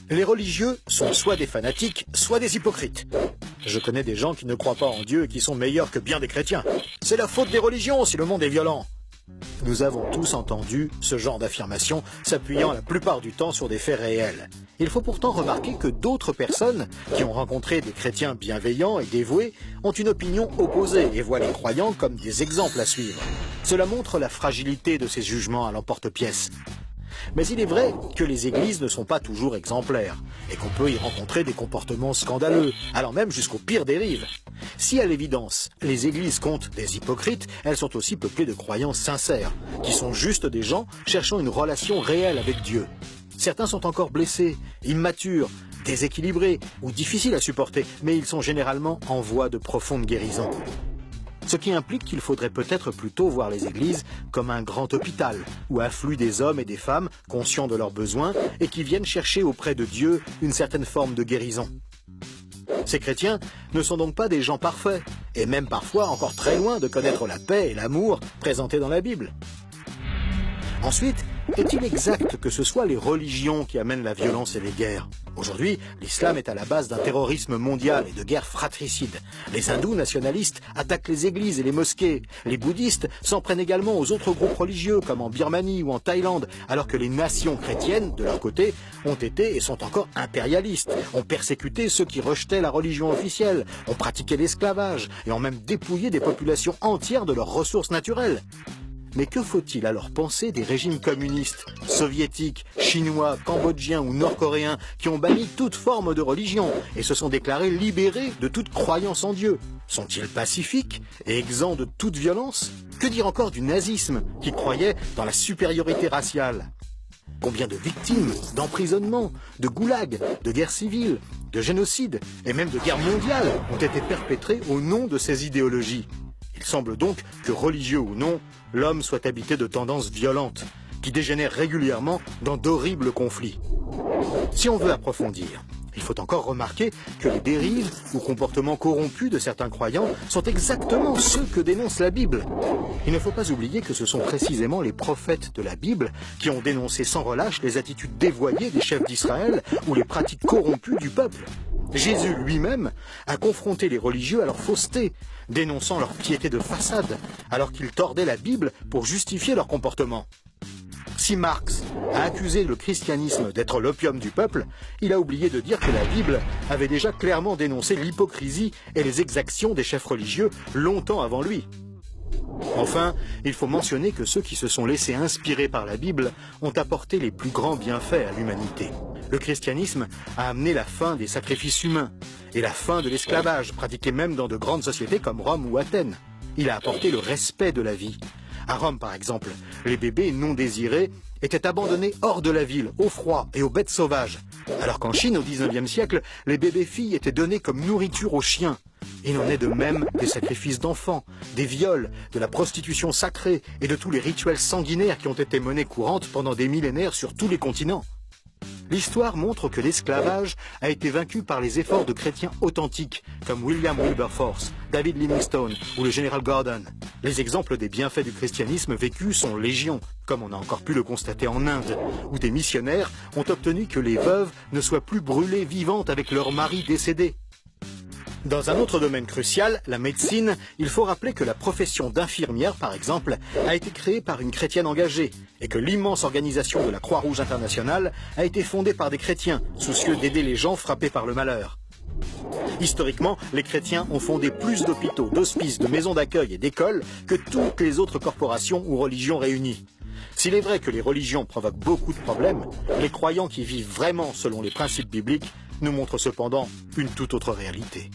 Les religieux sont soit des fanatiques, soit des hypocrites. Je connais des gens qui ne croient pas en Dieu et qui sont meilleurs que bien des chrétiens. C'est la faute des religions si le monde est violent. Nous avons tous entendu ce genre d'affirmation s'appuyant la plupart du temps sur des faits réels. Il faut pourtant remarquer que d'autres personnes qui ont rencontré des chrétiens bienveillants et dévoués ont une opinion opposée et voient les croyants comme des exemples à suivre. Cela montre la fragilité de ces jugements à l'emporte-pièce. Mais il est vrai que les églises ne sont pas toujours exemplaires et qu'on peut y rencontrer des comportements scandaleux, allant même jusqu'aux pires dérives. Si à l'évidence, les églises comptent des hypocrites, elles sont aussi peuplées de croyants sincères, qui sont juste des gens cherchant une relation réelle avec Dieu. Certains sont encore blessés, immatures, déséquilibrés ou difficiles à supporter, mais ils sont généralement en voie de profonde guérison. Ce qui implique qu'il faudrait peut-être plutôt voir les églises comme un grand hôpital, où affluent des hommes et des femmes conscients de leurs besoins et qui viennent chercher auprès de Dieu une certaine forme de guérison. Ces chrétiens ne sont donc pas des gens parfaits, et même parfois encore très loin de connaître la paix et l'amour présentés dans la Bible. Ensuite, est-il exact que ce soit les religions qui amènent la violence et les guerres? Aujourd'hui, l'islam est à la base d'un terrorisme mondial et de guerres fratricides. Les hindous nationalistes attaquent les églises et les mosquées. Les bouddhistes s'en prennent également aux autres groupes religieux, comme en Birmanie ou en Thaïlande, alors que les nations chrétiennes, de leur côté, ont été et sont encore impérialistes, ont persécuté ceux qui rejetaient la religion officielle, ont pratiqué l'esclavage et ont même dépouillé des populations entières de leurs ressources naturelles. Mais que faut-il alors penser des régimes communistes, soviétiques, chinois, cambodgiens ou nord-coréens qui ont banni toute forme de religion et se sont déclarés libérés de toute croyance en Dieu? Sont-ils pacifiques et exempts de toute violence? Que dire encore du nazisme qui croyait dans la supériorité raciale? Combien de victimes, d'emprisonnements, de goulags, de guerres civiles, de génocides et même de guerres mondiales ont été perpétrées au nom de ces idéologies? Il semble donc que, religieux ou non, l'homme soit habité de tendances violentes, qui dégénèrent régulièrement dans d'horribles conflits. Si on veut approfondir, il faut encore remarquer que les dérives ou comportements corrompus de certains croyants sont exactement ceux que dénonce la Bible. Il ne faut pas oublier que ce sont précisément les prophètes de la Bible qui ont dénoncé sans relâche les attitudes dévoyées des chefs d'Israël ou les pratiques corrompues du peuple. Jésus lui-même a confronté les religieux à leur fausseté, dénonçant leur piété de façade, alors qu'ils tordaient la Bible pour justifier leur comportement. Si Marx a accusé le christianisme d'être l'opium du peuple, il a oublié de dire que la Bible avait déjà clairement dénoncé l'hypocrisie et les exactions des chefs religieux longtemps avant lui. Enfin, il faut mentionner que ceux qui se sont laissés inspirer par la Bible ont apporté les plus grands bienfaits à l'humanité. Le christianisme a amené la fin des sacrifices humains et la fin de l'esclavage, pratiqué même dans de grandes sociétés comme Rome ou Athènes. Il a apporté le respect de la vie. À Rome, par exemple, les bébés non désirés étaient abandonnés hors de la ville, au froid et aux bêtes sauvages, alors qu'en Chine, au XIXe siècle, les bébés-filles étaient donnés comme nourriture aux chiens. Il en est de même des sacrifices d'enfants, des viols, de la prostitution sacrée et de tous les rituels sanguinaires qui ont été monnaie courante pendant des millénaires sur tous les continents. L'histoire montre que l'esclavage a été vaincu par les efforts de chrétiens authentiques comme William Wilberforce, David Livingstone ou le général Gordon. Les exemples des bienfaits du christianisme vécus sont légion, comme on a encore pu le constater en Inde, où des missionnaires ont obtenu que les veuves ne soient plus brûlées vivantes avec leurs maris décédés. Dans un autre domaine crucial, la médecine, il faut rappeler que la profession d'infirmière, par exemple, a été créée par une chrétienne engagée et que l'immense organisation de la Croix-Rouge internationale a été fondée par des chrétiens, soucieux d'aider les gens frappés par le malheur. Historiquement, les chrétiens ont fondé plus d'hôpitaux, d'hospices, de maisons d'accueil et d'écoles que toutes les autres corporations ou religions réunies. S'il est vrai que les religions provoquent beaucoup de problèmes, les croyants qui vivent vraiment selon les principes bibliques nous montrent cependant une toute autre réalité.